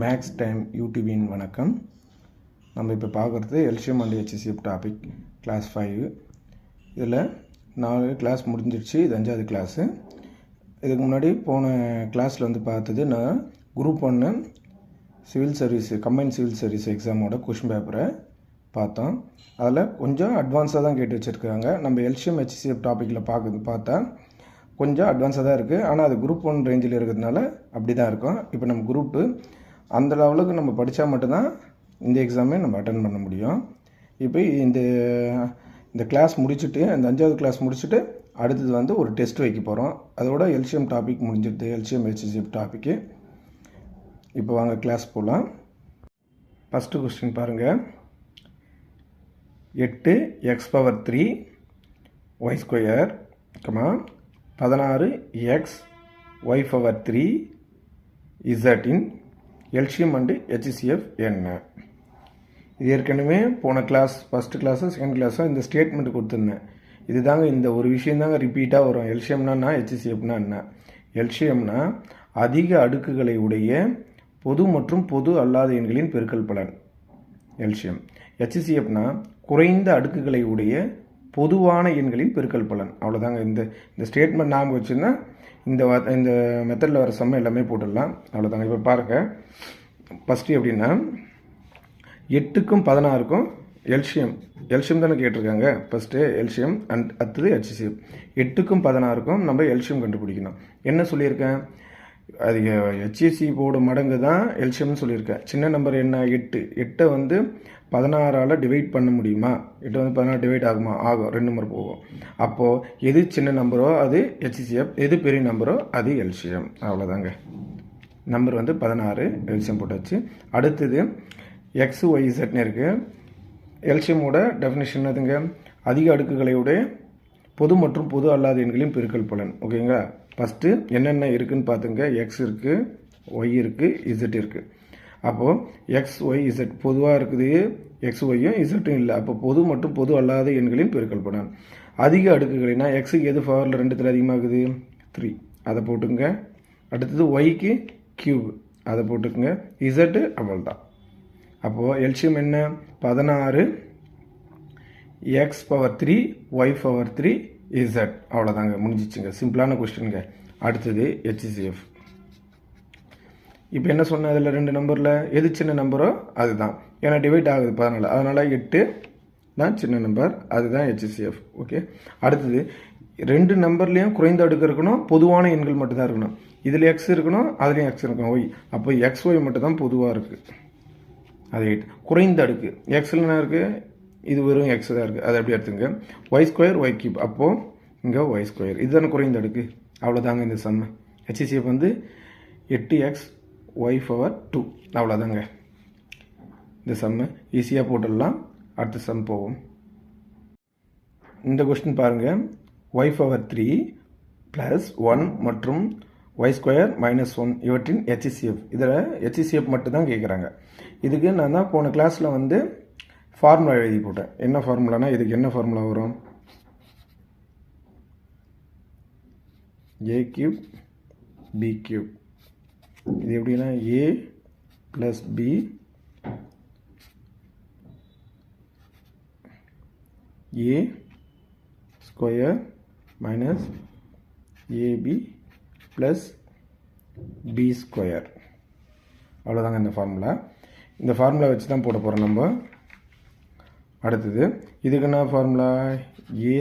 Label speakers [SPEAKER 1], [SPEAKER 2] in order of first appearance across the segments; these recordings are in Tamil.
[SPEAKER 1] மேக்ஸ் டைம் யூடியூபின் வணக்கம். நம்ம இப்போ பார்க்குறது LCM and HCF topic class 5. இதில் 4 கிளாஸ் முடிஞ்சிடுச்சு. இது 5வது கிளாஸு. இதுக்கு முன்னாடி போன கிளாஸில் பார்த்தது நான் group 1 civil service combine civil service எக்ஸாமோட கொஷின் பேப்பரை பார்த்தோம். அதில் கொஞ்சம் அட்வான்ஸாக தான் கேட்டு வச்சுருக்காங்க. நம்ம எல்சிஎம் ஹெச்சிஎஃப் டாப்பிக்கில் பார்த்தா கொஞ்சம் அட்வான்ஸாக தான் இருக்குது. ஆனால் அது குரூப் 1 ரேஞ்சில் இருக்கிறதுனால அப்படி தான் இருக்கும். இப்போ நம்ம குரூப்பு அந்த லெவலுக்கு நம்ம படித்தா மட்டும்தான் இந்த எக்ஸாமே நம்ம அட்டன் பண்ண முடியும். இப்போ இந்த கிளாஸ் முடிச்சுட்டு இந்த 5வது கிளாஸ் முடிச்சுட்டு அடுத்தது ஒரு டெஸ்ட் வைக்க போகிறோம். அதோட எல்சிஎம் டாபிக் முடிஞ்சிடுது, எல்சிஎம் ஹெச்சிஎஃப் டாப்பிக்கு. இப்போ வாங்க கிளாஸ் போகலாம். ஃபஸ்ட்டு கொஸ்டின் பாருங்கள். 8x⁻³ y² 16x y⁻³ z in LCM and HCF என்ன? இது ஏற்கனவே போன கிளாஸ் ஃபஸ்ட்டு கிளாஸோ செகண்ட் கிளாஸோ இந்த ஸ்டேட்மெண்ட் கொடுத்துருந்தேன். இது தாங்க இந்த ஒரு விஷயம் தாங்க ரிப்பீட்டாக வரும். எல்சிஎம்னா ஹெச்சிஎஃப்னா என்ன? எல்சிஎம்னா அதிக அடுக்குகளை உடைய பொது மற்றும் பொது அல்லாத எண்களின் பெருக்கல் பலன் எல்சிஎம். ஹெச்சிஎஃப்னா குறைந்த அடுக்குகளை உடைய பொதுவான எண்களின் பெருக்கல் பலன். அவ்வளோதாங்க. இந்த ஸ்டேட்மெண்ட் ஞாபகம் வச்சுன்னா இந்த மெத்தடில் வர சம்ம எல்லாமே போட்டுடலாம். அவ்வளோதாங்க. இப்போ பாருங்கள். ஃபஸ்ட்டு எப்படின்னா 8க்கும் 16க்கும் எல்சிஎம் தானே கேட்டிருக்காங்க. ஃபஸ்ட்டு எல்சிஎம் அண்ட் அடுத்தது ஹெச்சிஎஃப். 8க்கும் 16க்கும் நம்ம எல்சிஎம் கண்டுபிடிக்கணும். என்ன சொல்லியிருக்கேன்? அது ஹெச்சிஎஃப்போட மடங்கு தான் எல்சிஎம்னு சொல்லியிருக்கேன். சின்ன நம்பர் என்ன? 8 16ஆல் டிவைட் பண்ண முடியுமா? 8 16 டிவைட் ஆகுமா? ஆகும். 2 முறை போகும். அப்போது எது சின்ன நம்பரோ அது ஹெச்சிஎஃப், எது பெரிய நம்பரோ அது எல்சிஎம். அவ்வளோதாங்க. நம்பர் 16 எல்சிஎம் போட்டாச்சு. அடுத்தது XYZன்னு இருக்குது. எல்சிஎம்மோட டெஃபினேஷன் எதுங்க? அதிக அடுக்குகளையுடைய பொது மற்றும் பொது அல்லாத எண்களின் பெருக்கல் பலன். ஓகேங்களா? ஃபஸ்ட்டு என்னென்ன இருக்குதுன்னு பார்த்துங்க. X இருக்குது, Y இருக்குது, Z இருக்குது. அப்போது XYZ பொதுவாக இருக்குது. XYயும் Zயும் இல்லை. அப்போ பொது மற்றும் பொது அல்லாத எண்களின் பெருக்கல் பலன். அதிக அடுக்குகள்னா Xக்கு எது பவரில் 2 அதிகமாகுது? 3. அதை போட்டுங்க. அடுத்தது Yக்கு கியூப், அதை போட்டுக்குங்க. Z அவ்வளோதான். அப்போது எல்சிஎம் என்ன? 16 x⁻³ y⁻³ z. அவ்வளோதாங்க, முடிஞ்சிச்சுங்க. சிம்பிளான கொஸ்டினுங்க. அடுத்தது ஹெச்சிஎஃப். இப்போ என்ன சொன்ன? அதில் 2 நம்பரில் எது சின்ன நம்பரோ அதுதான். ஏன்னா டிவைட் ஆகுது 14. அதனால் 8 தான் சின்ன நம்பர், அதுதான் ஹெச்சிஎஃப். ஓகே. அடுத்தது 2 நம்பர்லேயும் குறைந்த அடுக்கு இருக்கணும், பொதுவான எண்கள் மட்டும்தான் இருக்கணும். இதில் X இருக்கணும், அதுலேயும் X இருக்கணும், Y. அப்போ XY மட்டும் தான் பொதுவாக இருக்குது. அது 8. குறைந்த அடுக்கு Xல என்ன இருக்குது? இது வெறும் X தான் இருக்குது. அதை எப்படி எடுத்துங்க? y² y3. அப்போது இங்கே y². இதுதானே குறைந்த அடுக்கு. அவ்வளோதாங்க இந்த சம்மு. HCF 8x y⁻². அவ்வளோதாங்க இந்த சம்மு. ஈஸியாக போட்டுடலாம். அடுத்த சம் போவோம். இந்த கொஸ்டின் பாருங்கள். y⁻³ +1 மற்றும் y² -1 இவற்றின் ஹெச்சிஎஃப். இதில் ஹெச்சிஎஃப் மட்டும் தான் கேட்குறாங்க. இதுக்கு நான் தான் போன கிளாஸில் ஃபார்முலா எழுதி போட்டேன். என்ன ஃபார்முலானா இதுக்கு என்ன ஃபார்முலா வரும்? a³ b³ இது எப்படின்னா a + b a² - ab + b². அவ்வளோதாங்க இந்த ஃபார்முலா. இந்த ஃபார்முலா வச்சு தான் போட போகிறோம் நம்ம. அடுத்தது இதுக்கு என்ன ஃபார்முலா? a²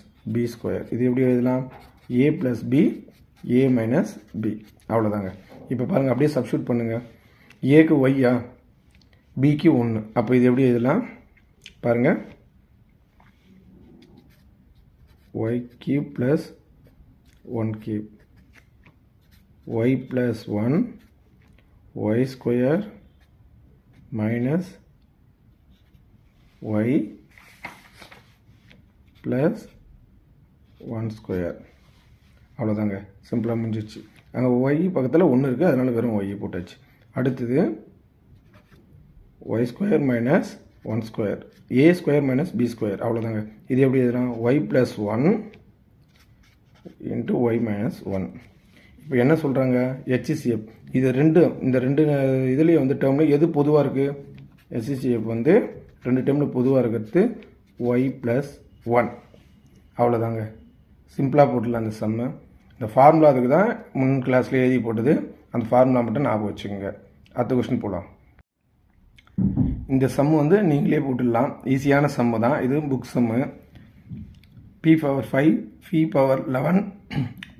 [SPEAKER 1] - b². இது எப்படி எழுதலாம்? a + b a - b. அவ்வளோதாங்க. இப்போ பாருங்கள், அப்படியே சப்ஸ்டியூட் பண்ணுங்கள். ஏக்கு ஒய்யா, பிக்கு 1. அப்போ இது எப்படி எழுதலாம் பாருங்கள்? y³ + 1³ y + 1 y² - y + 1². அவ்வளோதாங்க. சிம்பிளாக முடிஞ்சிச்சு. அங்கே ஒய் பக்கத்தில் 1 இருக்குது, அதனால் வெறும் ஒய் போட்டாச்சு. அடுத்தது y² - 1² a² - b². அவ்வளோதாங்க. இது எப்படி எழுதலாம்? y + 1 × y - 1. இப்போ என்ன சொல்கிறாங்க, HCF இது இந்த ரெண்டு இதுலேயே வந்து டேர்மில் எது பொதுவாக இருக்குது, HCF வந்து ரெண்டு டேர்மில் பொதுவாக இருக்கிறது y + 1. அவ்வளோதாங்க, சிம்பிளாக போட்டுடலாம் அந்த சம்மை. இந்த ஃபார்முலா அதுக்கு தான் முன் கிளாஸில் எழுதி போட்டது, அந்த ஃபார்முலா மட்டும் ஞாபகம் வச்சுக்கோங்க. அடுத்த கொஸ்டின் போகலாம். இந்த சம்மு வந்து நீங்களே போட்டுடலாம், ஈஸியான சம்மு தான் இது, புக் சம்மு. p⁵, p⁴,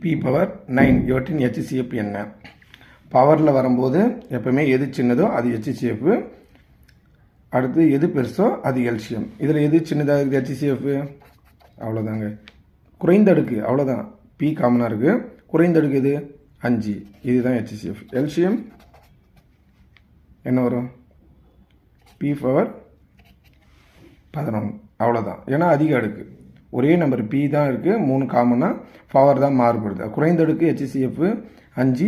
[SPEAKER 1] p⁴ இவற்றின் HCF என்ன? பவரில் வரும்போது எப்பவுமே எது சின்னதோ அது HCF, அடுத்து எது பெருசோ அது LCM. இதில் எது சின்னதாக இருக்குது HCF? அவ்வளோதாங்க, குறைந்த அடுக்கு, அவ்வளோதான். p காமனாக இருக்குது, குறைந்த அடுக்கு எது 5, இதுதான் HCF. LCM என்ன வரும், p⁴ 11, அவ்வளோதான். ஏன்னா அதிக அடுக்கு, ஒரே நம்பர் p தான் இருக்குது, 3 காமனாக, பவர் தான் மாறுபடுது. குறைந்த அடுக்கு HCF 5,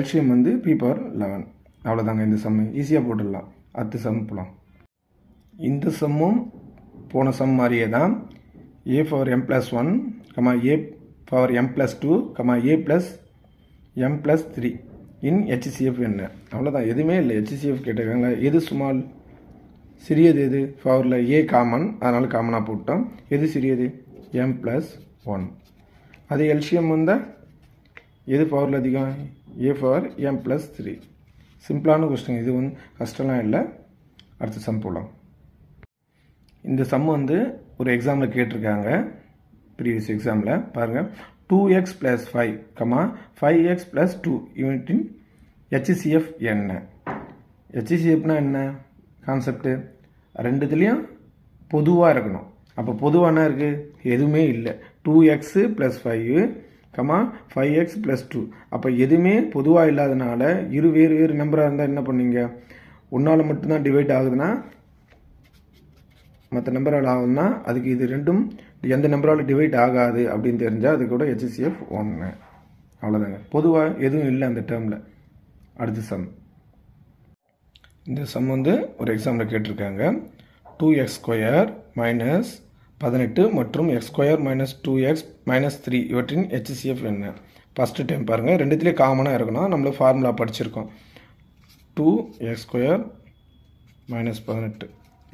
[SPEAKER 1] LCM வந்து p⁴11. அவ்வளோதாங்க இந்த சம்மு, ஈஸியாக போட்டுடலாம். அடுத்த சம் போகலாம். இந்த சம்மும் போன சம் மாதிரியே தான். a⁴m+1, a⁴m+2, a+m+3 இன் HCF என்ன? அவ்வளோதான், எதுவுமே இல்லை. HCF கேட்டிருக்காங்க. எது ஸ்மால், சிறியது எது? பவரில் a காமன், அதனால் காமனாக போட்டோம். எது சிறியது? m+1. அது LCM வந்தால் எது பவரில் அதிகம்? a⁴m+3. சிம்பிளான கொஸ்டின், இது வந்து கஷ்டம்லாம் இல்லை. அடுத்த சம் போகலாம். இந்த சம் வந்து ஒரு எக்ஸாமில் கேட்டிருக்காங்க, ப்ரீவியஸ் எக்ஸாமில் பாருங்கள். 2x + 5, 5x + 2 இவற்றின் HCF என்ன? HCFனா என்ன கான்செப்டு? ரெண்டுத்துலேயும் பொதுவாக இருக்கணும். அப்போ பொதுவாக என்ன இருக்குது? எதுவுமே இல்லை. 2x + 5, 5x + 2. அப்போ எதுவுமே பொதுவாக இல்லாதனால இரு வேறு வேறு நம்பராக இருந்தால் என்ன பண்ணீங்க, ஒன்றால் மட்டும்தான் டிவைட் ஆகுதுன்னா மற்ற நம்பரால் ஆகுதுன்னா அதுக்கு இது ரெண்டும் எந்த நம்பரால் டிவைட் ஆகாது அப்படின்னு தெரிஞ்சால் அது கூட HCF 1. அவ்வளோதாங்க, பொதுவாக எதுவும் இல்லை அந்த டேர்மில். அடுத்த சம். இந்த சம் வந்து ஒரு எக்ஸாமில் கேட்டிருக்காங்க. 2x² - 18 மற்றும் x² - 2x - 3 இவற்றின் HCF என்ன? ஃபஸ்ட்டு டைம் பாருங்கள், ரெண்டுத்துலேயே காமனாக இருக்கணும். நம்மளும் ஃபார்முலா படிச்சிருக்கோம். 2x² - 18.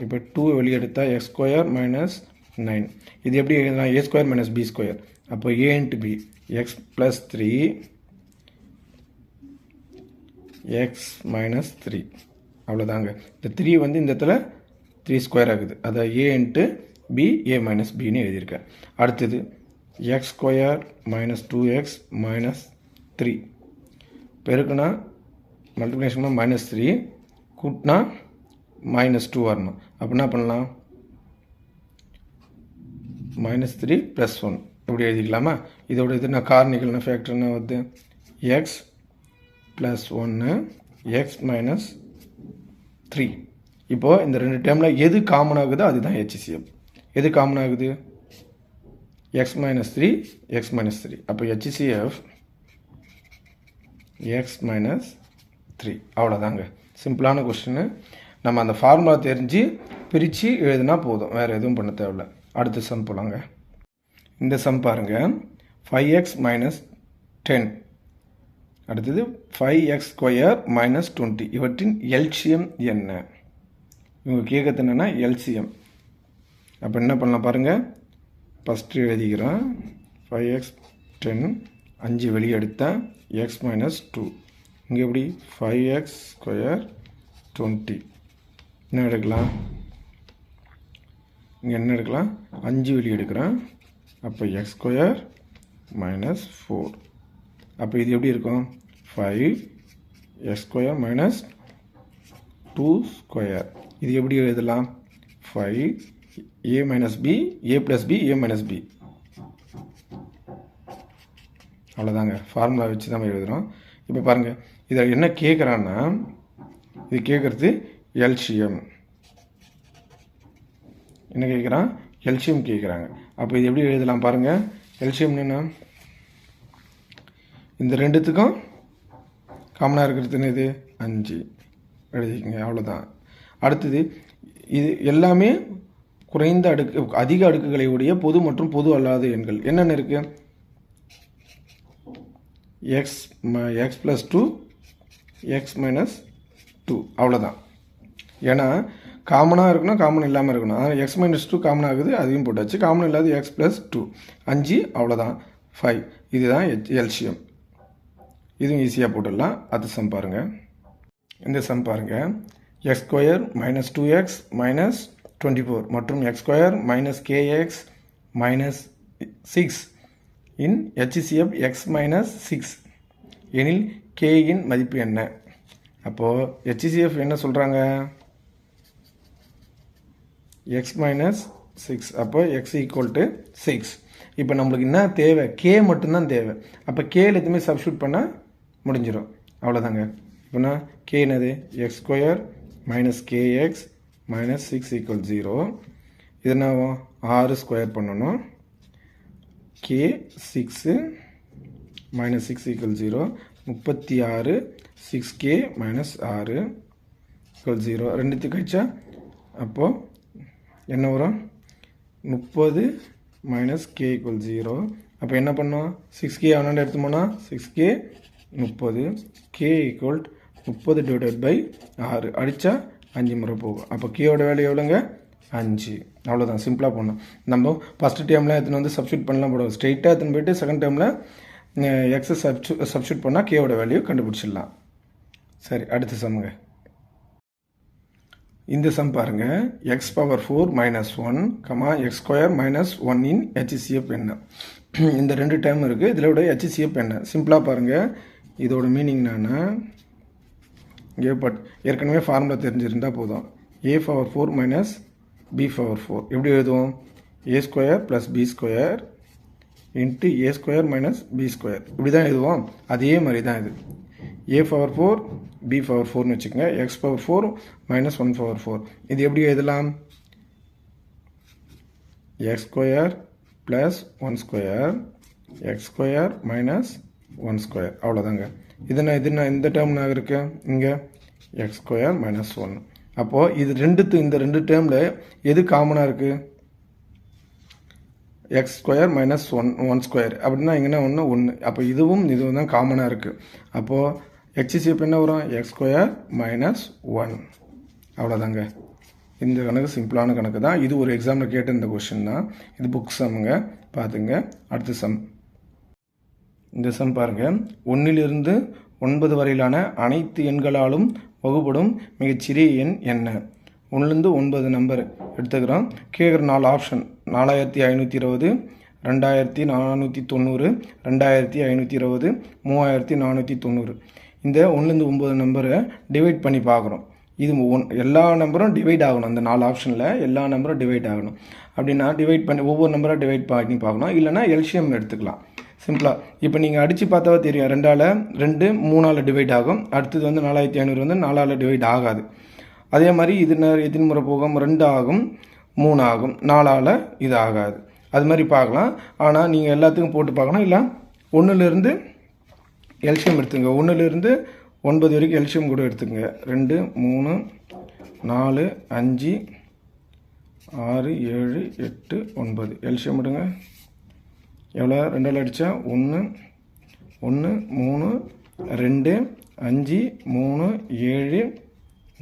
[SPEAKER 1] இப்போ 2 வெளியே எடுத்தால் x² - 9. இது எப்படி எழுதலாம்? a² - b². அப்போ a × b, x + 3 x - 3. அவ்வளோதாங்க. இந்த 3 வந்து இந்த இடத்துல 3² ஆகுது, அதை a × b, a - bன்னு எழுதியிருக்கேன். அடுத்தது x² - 2x - 3 பெருக்குனா மல்டிப்ளிகேஷன்னா -3, கூட்டினா -2 வரணும். அப்போ என்ன பண்ணலாம்? -3 + 1 இப்படி எழுதிக்கலாமா? இதோட இது நான் காரணிகள்னா ஃபேக்டர்னா வந்து x + 1 x - 3. இப்போது இந்த ரெண்டு டேர்மில் எது காமன் ஆகுதோ அதுதான் HCF. எது காமன் ஆகுது? x - 3 x - 3. அப்போ HCF x - 3. அவ்வளோதாங்க, சிம்பிளான கொஸ்டின். நம்ம அந்த ஃபார்முலா தெரிஞ்சு பிரித்து எழுதுனா போதும், வேறு எதுவும் பண்ண தேவையில்ல. அடுத்த சம் போகலாங்க. இந்த சம் பாருங்கள். 5x - 10, அடுத்தது 5x² - 20 இவற்றின் LCM என்ன? இவங்க கேட்கறது என்னென்னா LCM. அப்போ என்ன பண்ணலாம் பாருங்கள். ஃபஸ்ட்டு எழுதிக்கிறோம். 5x 10, 5 வெளியே எடுத்தால் x - 2. இங்கே எப்படி? 5x² 20. என்ன எடுக்கலாம்? இங்கே என்ன எடுக்கலாம்? 5 வெளியே எடுக்கிறோம். அப்போ x² - 4. அப்போ இது எப்படி இருக்கும்? 5x² - 2². இது எப்படி எழுதலாம்? 5 a - b, a + b, a - b. அவ்வளோதாங்க, ஃபார்முலா வச்சு தான் எழுதுகிறோம். இப்போ பாருங்கள், இதை என்ன கேட்குறான்னா, இது கேட்குறது LCM. என்ன கேட்குறான்? LCM கேட்குறாங்க. அப்போ இது எப்படி எழுதலாம் பாருங்கள். LCM என்ன? இந்த ரெண்டுத்துக்கும் காமனாக இருக்கிறதுன்னு இது 5 எழுதிக்கங்க. அவ்வளோதான். அடுத்தது இது எல்லாமே குறைந்த அடுக்கு அதிக அடுக்குகளை உடைய பொது மற்றும் பொது அல்லாத எண்கள் என்னென்ன இருக்குது? x + 2 x - 2 அவ்வளோதான். ஏன்னா காமனாக இருக்கணும், காமன் இல்லாமல் இருக்கணும். அதனால் x - 2 காமன் ஆகுது, அதையும் போட்டாச்சு. காமன் இல்லாத x + 2 5 அவ்வளோதான் 5. இதுதான் எல்சியம். இதுவும் ஈஸியாக போட்டுடலாம். அது சம் பாருங்கள். இந்த சம் பாருங்கள். x² - 2x - 24 மற்றும் x² - kx - 6 இன் HCF x - 6 எனில் k இன் மதிப்பு என்ன? அப்போது HCF என்ன சொல்கிறாங்க? x - 6. அப்போ x = 6. இப்போ நம்மளுக்கு என்ன தேவை? k மட்டும்தான் தேவை. அப்போ k எதுவுமே சப்ஸ்டியூட் பண்ணால் முடிஞ்சிடும். அவ்வளோதாங்க. இப்போனா k என்னது? x² - kx - 6 = 0. இது என்னாகும்? 6 ஸ்கொயர் பண்ணணும். k 6 - 6 = 0. 36 6k - 6 = 0. ரெண்டுத்துக்கு கழிச்சா அப்போது என்ன வரும்? 30 - k = 0. அப்போ என்ன பண்ணோம்? 6k அவனாண்ட எடுத்துமோனா 6k 30 k = 30/6 அடித்தா 5 முறை போகும். அப்போ கேயோட வேல்யூ எவ்வளோங்க? 5. அவ்வளோதான். சிம்பிளாக போடணும். நம்ம ஃபஸ்ட்டு டேர்மில் எடுத்துன்னு வந்து சப்ஸ்டியூட் பண்ணலாம் போடுவோம். ஸ்ட்ரெயிட்டாக எடுத்துன்னு போய்ட்டு செகண்ட் டேர்மில் எக்ஸை சப்ஸ்டியூட் பண்ணால் கேயோட வேல்யூ கண்டுபிடிச்சிடலாம். சரி, அடுத்த சம்முங்க. இந்த சம் பாருங்கள். x⁴ - 1, x² - 1 இன் HCF என்ன? இந்த ரெண்டு டேர்ம் இருக்குது. இதோட HCF என்ன? சிம்பிளாக பாருங்கள். இதோட மீனிங் என்னன்னா, இங்கே ஏற்கனவே ஃபார்முலா தெரிஞ்சிருந்தால் போதும். a⁴ - b⁴ எப்படி எழுதுவோம்? a² + b² × a² - b². இப்படி தான் எழுதுவோம். அதே மாதிரி தான் இது. a⁴ b⁴ வச்சுக்கோங்க. x⁴ - 1⁴. இது எப்படி எழுதலாம்? x² + 1² x² - 1². அவ்வளோதாங்க. இது இந்த டேர்ம்னாக இருக்கு. இங்கே x² - 1. அப்போது இந்த ரெண்டு டேர்மில் எது காமனாக இருக்குது? x² - 1² அப்படின்னா இங்கன்னா 1. அப்போ இதுவும் தான் காமனாக இருக்குது. அப்போது HCF என்ன வரும்? x² - 1. அவ்வளோதாங்க. இந்த கணக்கு சிம்பிளான கணக்கு தான். இது ஒரு எக்ஸாமில் கேட்ட இந்த கொஷின் தான். இது புக் சம்முங்க. பார்த்துங்க. அடுத்த சம். இந்த சம் பாருங்கள். 1 - 9 வரையிலான அனைத்து எண்களாலும் வகுப்படும் மிகச்சிறிய எண் என்ன? 1 - 9 நம்பர் எடுத்துக்கிறோம். கேட்குற 4 ஆப்ஷன். 4520, 2490, 2520, 3490. இந்த 1 - 9 நம்பரை டிவைட் பண்ணி பார்க்குறோம். இது எல்லா நம்பரும் டிவைட் ஆகணும். இந்த 4 ஆப்ஷனில் எல்லா நம்பரும் டிவைட் ஆகணும். அப்படின்னா டிவைட் பண்ணி ஒவ்வொரு நம்பராக டிவைட் பண்ணி பார்க்கணும். இல்லைனா எல்சிஎம் எடுத்துக்கலாம். சிம்பிளாக இப்போ நீங்கள் அடித்து பார்த்தாவே தெரியும். 2ஆல் 2 3ஆல் டிவைட் ஆகும். அடுத்தது 4500 4ஆல் டிவைட் ஆகாது. அதே மாதிரி இது எத்தனை முறை போகும்? 2 ஆகும், 3 ஆகும், 4ஆல் இது ஆகாது. அது மாதிரி பார்க்கலாம். ஆனால் நீங்கள் எல்லாத்துக்கும் போட்டு பார்க்கணும். இல்லை 1 எல்சிஎம் எடுத்துங்க. 1 - 9 வரைக்கும் எல்சிஎம் கூட எடுத்துங்க. 2 3 4 5 6 7 8 9 எல்சிஎம் எடுங்க. எவ்வளோ? 2ஆல் அடித்தா 1 1 3 2 5 3 7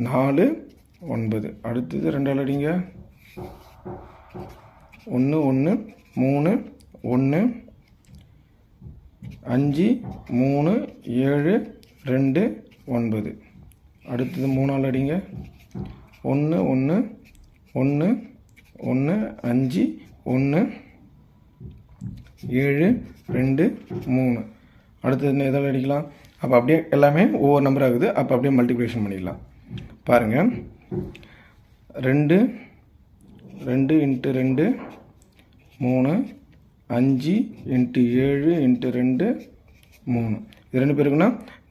[SPEAKER 1] 4 9. அடுத்தது 2ஆல் அடிங்க. 1 1 3 1 5 3 7 2 9. அடுத்தது 3ஆல் அடிங்க. 1 1 1 1 5 1 7 2 3. அடுத்தது எதால் அடிக்கலாம்? அப்போ அப்படியே எல்லாமே ஒவ்வொரு நம்பர் ஆகுது. அப்போ அப்படியே மல்டிப்ளிகேஷன் பண்ணிக்கலாம். பாருங்கள். 2 2 × 2 3 5 × 7 × 2 3. இது 2 பேருக்குன்னா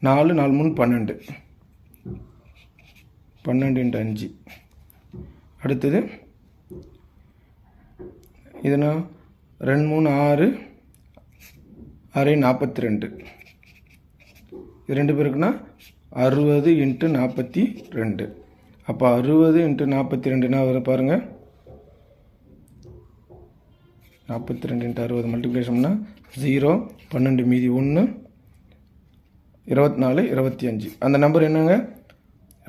[SPEAKER 1] 4 4 3 12. 12 × 5. அடுத்தது இதுனா 2 3 6 6 42. இது 2 பேருக்குன்னா 60 × 42. அப்போ 60 × 42னா வர பாருங்கள். 42 × 60 மல்டிப்ளிகேஷன்னா 0, 12 மீதி 1, 24 25 அந்த நம்பர் என்னங்க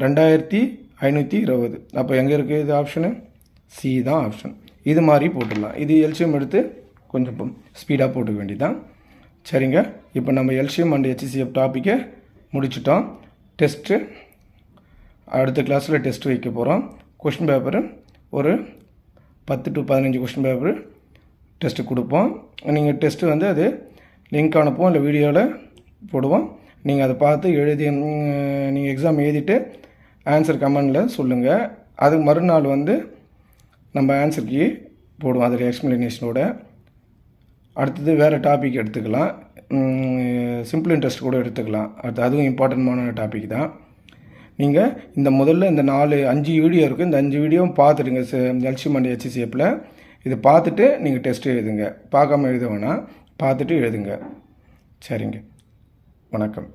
[SPEAKER 1] 2520. அப்போ எங்கே இருக்குது இது ஆப்ஷனு? சி தான் ஆப்ஷன். இது மாதிரி போட்டுடலாம். இது எல்சிஎம் எடுத்து கொஞ்சம் ஸ்பீடாக போட்டுக்க வேண்டியதான். சரிங்க, இப்போ நம்ம எல்சிஎம் அண்ட் ஹெச்சிஎஃப் டாப்பிக்கை முடிச்சிட்டோம். டெஸ்ட்டு அடுத்த கிளாஸில் டெஸ்ட் வைக்க போகிறோம். கொஷின் பேப்பரு ஒரு 10 to 15 கொஷின் பேப்பரு டெஸ்ட்டு கொடுப்போம். நீங்கள் டெஸ்ட்டு வந்து அது லிங்க் அனுப்புவோம், இல்லை வீடியோவில் போடுவோம். நீங்கள் அதை பார்த்து எழுதி நீங்கள் எக்ஸாம் எழுதிட்டு ஆன்சர் கமெண்டில் சொல்லுங்கள். அதுக்கு மறுநாள் வந்து நம்ம ஆன்சர் கீ போடுவோம் அதில் எக்ஸ்ப்ளனேஷனோட. அடுத்தது வேறு டாபிக் எடுத்துக்கலாம். சிம்பிள் இன்ட்ரெஸ்ட் கூட எடுத்துக்கலாம். அதுவும் இம்பார்ட்டன்டான டாபிக் தான். நீங்கள் இந்த முதல்ல இந்த 5 வீடியோ இருக்குது. இந்த 5 வீடியோவும் பார்த்துடுங்க. எல்சிஎம் அண்ட் ஹெச்சிஎஃப்பில் இதை பார்த்துட்டு நீங்கள் டெஸ்ட்டு எழுதுங்க. பார்க்காம எழுத வேணாம், பார்த்துட்டு எழுதுங்க. சரிங்க, வணக்கம்.